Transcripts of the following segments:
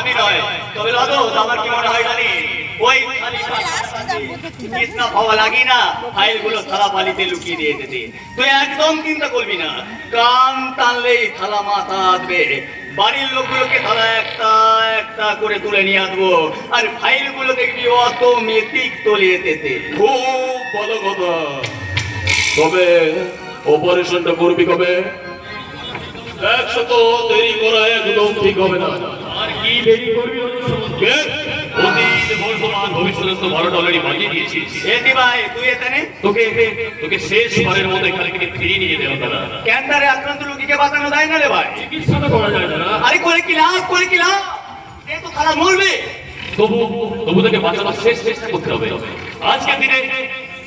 আমি নয়, তবে দাদু আমার কি মনে হয় জানি ওই কৃষ্ণা পাওয়া লাগি না ফাইলগুলো থালা পালিতে লুকিয়ে দিয়ে যেতে। তুই একদম চিন্তা করবি না, কান টানলেই থালা মাথা আসবে। বাড়ির লোকগুলোকে থালা একটা একটা করে তুলে নিয়ে আসবো, আর ফাইলগুলো দেখবি অটোমেটিক তলিয়ে যেতে। খুব ভালো কথা। তবে অপারেশনটা করবি কবে? 100 দেরি করা একদম ঠিক হবে না। আর কি দেরি করবি? অতীত বর্তমান ভবিষ্যৎ তো 12টা অলরেডি বাজিয়ে দিয়েছিস। এতে ভাই তুই এখানে তোকে শেষবারের মতো এখানে ফিরিয়ে নিয়ে দেওয়া তারা। ক্যান্সারে আক্রান্ত রোগীকে বাঁচানো যায় না রে ভাই। চিকিৎসাটা করা যায় না। আরে করে কি লাভ, করে কি লাভ? এ তো খারাপ মরবে। তবু তাকে বাঁচানোর শেষ চেষ্টা করতে হবে। আজকের দিনে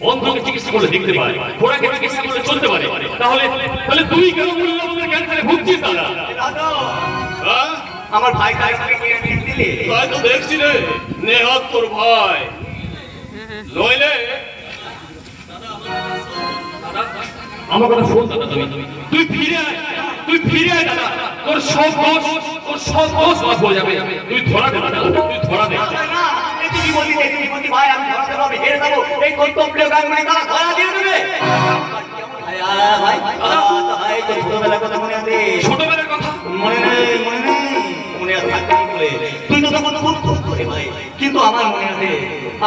অন্ধকে চিকিৎসা করলে দেখতে পারে, ঘোড়াকে চিকিৎসা করলে চলতে পারে, তাহলে তুই কেন বললি আমাদের ক্যান্সারে ভুগছিস দাদা? হ্যাঁ, আমার ভাই তাই দিলে তাই তো দেখছি রে, নেহাত তোর ভাই। নইলে আমার কথা শোন দাদা, তুই ফিরে আয় দাদা। তোর সব দোষ মাফ হয়ে যাবে। তুই ধরা দে দাদা, তুই ধরা দে। না এতে কি বলি, এতে কি বলি ভাই? আমি ধরাতে পারবো, হেরে যাবো। এই কর্তব্য গাঙ্গুলি তারা ধরা দিয়ে দেবে। ভাই ভাই তোর ছোটবেলার কথা মনে আছে? ছোটবেলার কথা মনে নেই, মনে আছে তুই তো তখন করে ভাই, কিন্তু আমার মনে আছে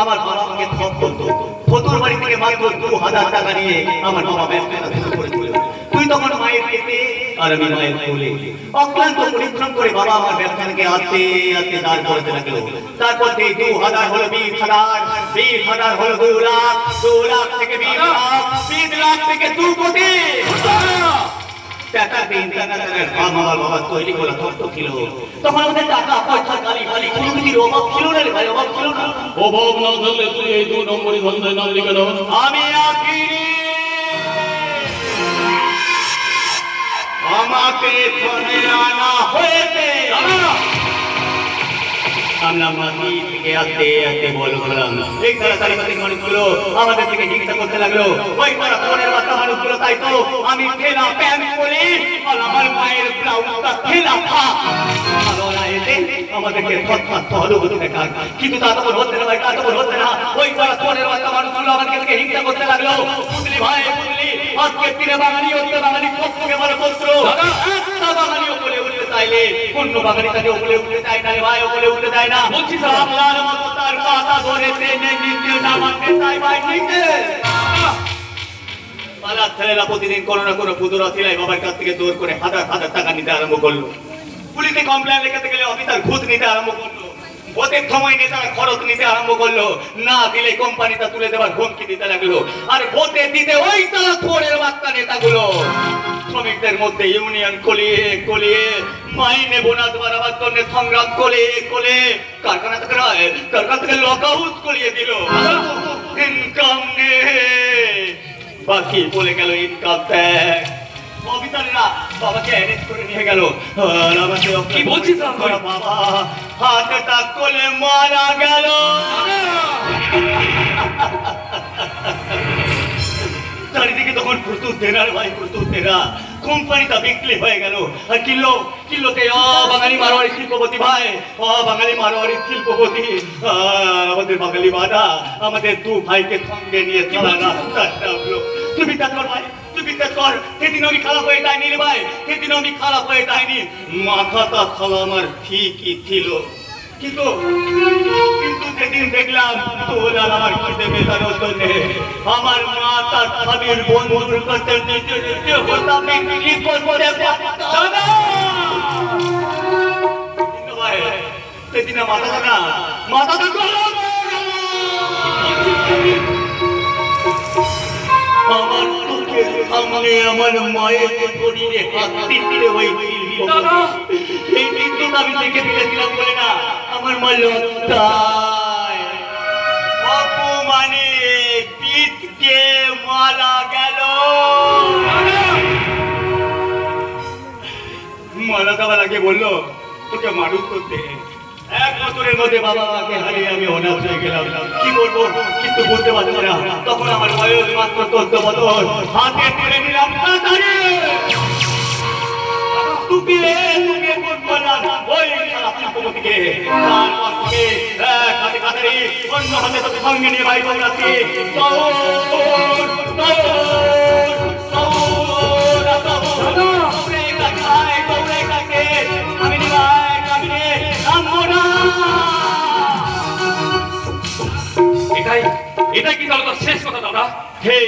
আমার বাবা আমাকে থপ করতো। ফতুর বাড়ি থেকে মাত্র 2000 টাকা নিয়ে আমার বাবা ব্যবসা শুরু করেছিল। তুই তখন মায়ের পেটে আর আমি মায়ের কোলে। অক্লান্ত পরিশ্রম করে বাবা আমার ব্যবসাকে আস্তে আস্তে দাঁড় করাতে লাগলো। তারপর থেকে 2000 হলো 20,000, 20,000 হলো 2 লাখ, 2 লাখ থেকে 20 লাখ, 20 লাখ থেকে 2 কোটি। টাকা দিন টাকা টাকার আমার বাবা তৈরি করে কষ্ট ছিল। তখন আমাদের টাকা পয়সা গালি গালি কোনো কিছুর অভাব ছিল না রে ভাই, অভাব ছিল না। অভাব না থাকলে তুই এই 2 নম্বরই ধান্দায় নাম লিখে দাও। আমি আকিনি আমাকে এখানে আনা হয়েছে। আমরা মাটি থেকে আস্তে আস্তে বললাম এই তাড়াতাড়ি মাটি মানুষগুলো আমাদের থেকে হিংসা করতে লাগলো। ওই তারা ফোনের বাচ্চা মানুষগুলো, তাই তো আমি ঠেলা প্যান্ট পরে আর আমার মায়ের ব্লাউজটা ঠেলা ফা ভালো না এতে আমাদেরকে থতথত হলো হতে দেখান। কিন্তু তা তখন হচ্ছে না ভাই, তা তখন হচ্ছে না। ওই তারা ফোনের বাচ্চা মানুষগুলো আমাদের থেকে হিংসা করতে লাগলো। বুঝলি ভাই বুঝলি, আজকে দিনে বাঙালি হচ্ছে বাঙালি পক্ষে বড় পুত্র। একটা বাঙালিও বলে উঠতে চাইলে অন্য বাঙালি তাকে ওপরে উঠতে চায় না রে ভাই, ওপরে উঠতে চায় না। বলছি বাংলার মতো তার কথা ধরে টেনে নিতে নামাতে চাই ভাই নিতে। পাড়ার ছেলেরা প্রতিদিন কোনো না কোনো পুতুরা ছিলাই বাবার কাছ থেকে জোর করে 1000 টাকা নিতে আরম্ভ করলো। পুলিশে কমপ্লেন লেখাতে গেলে অফিসার ঘুষ নিতে আরম্ভ করলো। ভোটের সময় নেতারা খরচ নিতে আরম্ভ করলো, না দিলে কোম্পানিটা তুলে দেওয়ার হুমকি দিতে লাগলো। আর ভোটে দিতে ওই তারা থোড়ের বাচ্চা নেতাগুলো শ্রমিকদের মধ্যে ইউনিয়ন কলিয়ে কলিয়ে মাইনে বোনাস বাড়াবার জন্য সংগ্রাম করে কারখানা থেকে লক আউট করিয়ে দিল। ইনকাম নেই, বাকি বলে গেল ইনকাম ট্যাক্স। অফিসাররা বাবাকে অ্যারেস্ট করে নিয়ে গেল। আর আমাকে কি বলছিস বাবা হার্ট অ্যাটাক করে মারা গেল। চারিদিকে তখন প্রচুর দেনার ভাই, প্রচুর দেনা। কোম্পানিটা বিক্রি হয়ে গেল। আর কিল্লোতে বাঙালি মারোয়ারি শিল্পপতি ভাই, বাঙালি মারোয়ারি শিল্পপতি আর আমাদের বাঙালি বাধা আমাদের 2 ভাইকে সঙ্গে নিয়ে চলা রাস্তাটা হলো। তুই বিচার কর ভাই, তুই বিচার কর। সেদিন আমি খারাপ হয়ে যায়নি রে ভাই, সেদিন আমি খারাপ হয়ে যায়নি। মাথাটা খালা আমার ঠিকই ছিল, কিন্তু সেদিন দেখলাম তোর আর আমার খেতে মেটানোর জন্য আমার মা তার স্বামীর বন্ধুর কাছে কি করবো রে দাদা। সেদিন মাথাটা গরম আমার চোখের সামনে আমার মায়ের শরীরে হাত দিতে হয়েছিল। এই চিত্রটা আমি দেখে ফেলেছিলাম বলে না আমার মা লজ্জায় অপমানে পিঠকে মারা গেল। মারা যাওয়ার আগে বললো তোকে মানুষ করতে। 1 বছরের মধ্যে বাবা মাকে হারিয়ে আমি অনাথ হয়ে গেলাম। কি করবো কিন্তু বুঝতে পারছি না। তখন আমার বয়স মাত্র 14 বছর। হাতে তুলে নিলাম টুপিয়ে টুপিয়ে কোট করলাম ওই শালা পুষ্পবতীকে। তারপর থেকে এক হাতে কাটারি, অন্য হাতে তোকে সঙ্গে নিয়ে ভাই দৌড়াচ্ছি। দৌড়, দৌড়, দৌড়, দৌড়ে কাটায়, দৌড়ে কাটে, কামিনী ভাই, কামিনী, নামবো না। এটাই এটাই কি তাহলে তোর শেষ কথা দাদা? সেই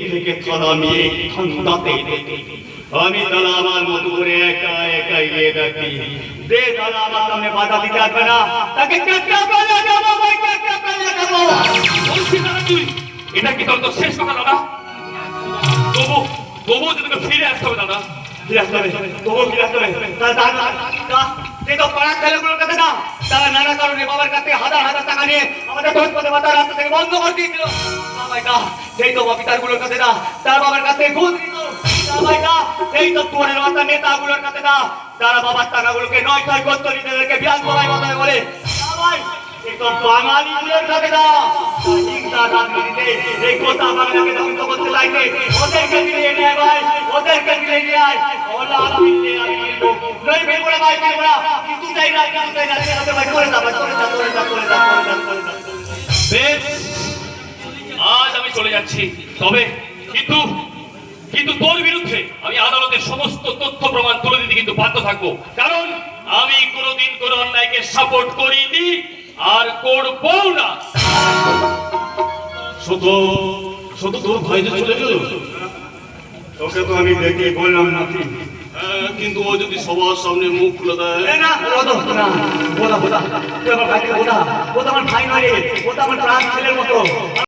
দিন থেকে চলো আমি এই ঠান্ডাতে আমি তাহলে আমার মতো করে একা একা গিয়ে থাকি। যে তাহলে আমার সামনে বাধা দিতে আসবে না, তাকে চেষ্টা করে যাবো ভাই, চেষ্টা করে যাবো। বলছি দাদা তুই, এটা কি তোর শেষ কথা দাদা? তবুও যদি তোকে ফিরে আসতে হবে দাদা। ফিরে আসতে হবে, তবুও ফিরে আসতে হবে। সে তো পাড়ার ছেলেগুলোর কাছে না, তারা নানা কারণে বাবার কাছে হাজার হাজার টাকা নিয়ে আমাদের দোষ পথে মাথার রাস্তা থেকে বন্ধ করে দিয়েছিল। বাবাইটা সেই তো অফিসার গুলোর কাছে না, তার বাবার কাছে ঘুষ দিত। বাবাইটা সেই তো তোরের মাথা নেতাগুলোর কাছে না, তারা বাবার টাকাগুলোকে নয় ছয় করত নিজেদেরকে বিয়ান করাই মাথায় বলে। বাবাই এই তো বাঙালিগুলোর কাছে না, হিংসা রাজনীতিতে এই গোটা বাংলাকে ধ্বংস করতে চাইছে। ওদেরকে ফিরিয়ে নিয়ে ভাই, ওদেরকে ফিরিয়ে নিয়ে আয়। ওলা আমি নির্ভো নই ভেবো না ভাই, ভেবো না। কিন্তু চাই না, কিন্তু চাই না, সেটাতে ভাই করে যা, ভাই করে যা, করে যা, করে যা, করে যা, করে যা। বেশ, আজ আমি চলে যাচ্ছি, তবে কিন্তু কিন্তু তোর বিরুদ্ধে আমি আদালতের সমস্ত তথ্য প্রমাণ তুলে দিতে কিন্তু বাধ্য থাকবো, কারণ আমি কোনোদিন কোনো অন্যায়কে সাপোর্ট করিনি আর করবো না। শুধু শুধু তোর ভয় যে চলে গেল, তোকে তো আমি দেখে বললাম নাকি। কিন্তু ও যদি সবার সামনে মুখ খুলে দেয়, না ওটা না, ওটা ওটা তুই আমার ভাইকে ওটা ওটা আমার ভাই নয় রে, ওটা আমার প্রাণ ছেলের মতো।